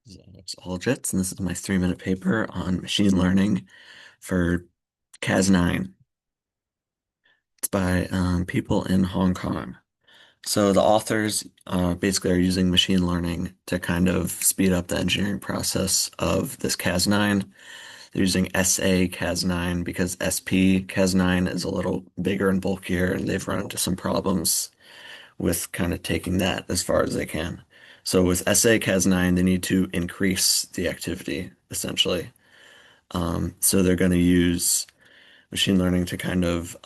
It's Aldrich, and this is my 3-minute paper on machine learning for Cas9. It's by people in Hong Kong. So the authors basically are using machine learning to kind of speed up the engineering process of this Cas9. They're using SA Cas9 because SP Cas9 is a little bigger and bulkier, and they've run into some problems with kind of taking that as far as they can. So with SA Cas9, they need to increase the activity essentially. So they're going to use machine learning to kind of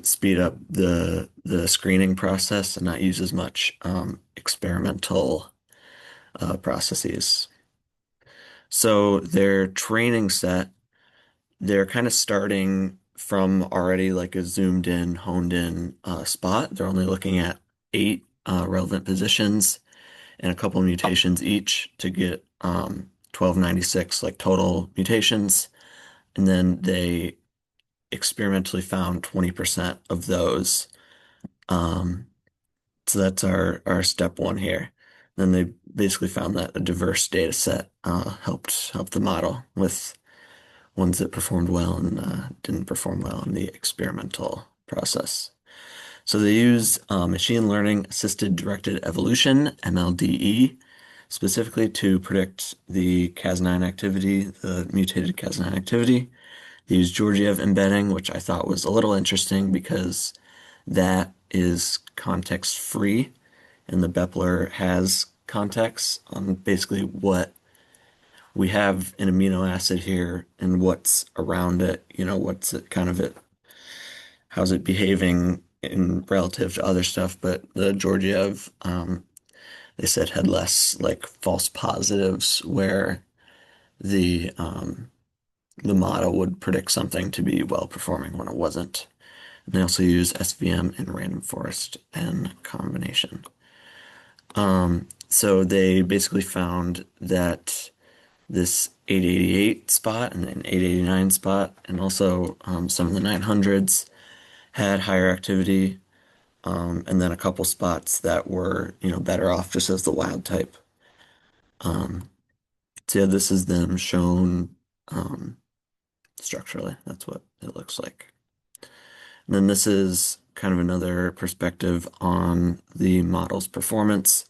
speed up the screening process and not use as much experimental processes. So their training set, they're kind of starting from already like a zoomed in, honed in spot. They're only looking at 8 relevant positions and a couple of mutations each to get 1296 like total mutations. And then they experimentally found 20% of those. Um, so that's our step one here. Then they basically found that a diverse data set helped the model with ones that performed well and didn't perform well in the experimental process. So they use machine learning assisted directed evolution, MLDE, specifically to predict the Cas9 activity, the mutated Cas9 activity. They use Georgiev embedding, which I thought was a little interesting because that is context free, and the Bepler has context on basically what we have an amino acid here and what's around it, what's it kind of it, how's it behaving in relative to other stuff. But the Georgiev, they said had less like false positives where the model would predict something to be well performing when it wasn't. And they also use SVM and random forest and combination. So they basically found that this 888 spot and an 889 spot, and also some of the 900s had higher activity, and then a couple spots that were, better off just as the wild type. Um, so yeah, this is them shown structurally. That's what it looks like. And then this is kind of another perspective on the model's performance.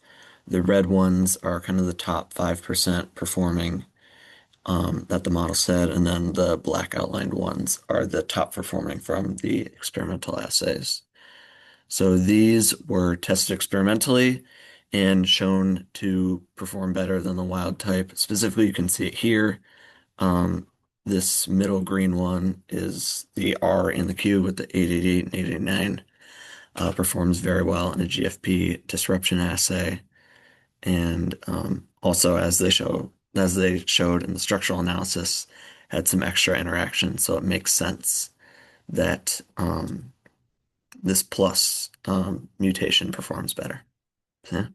The red ones are kind of the top 5% performing that the model said, and then the black outlined ones are the top performing from the experimental assays. So these were tested experimentally and shown to perform better than the wild type. Specifically, you can see it here. Um, this middle green one is the R in the cube with the 888 and 889. Performs very well in a GFP disruption assay. And also, as they showed in the structural analysis, had some extra interaction. So it makes sense that this plus mutation performs better. Yeah.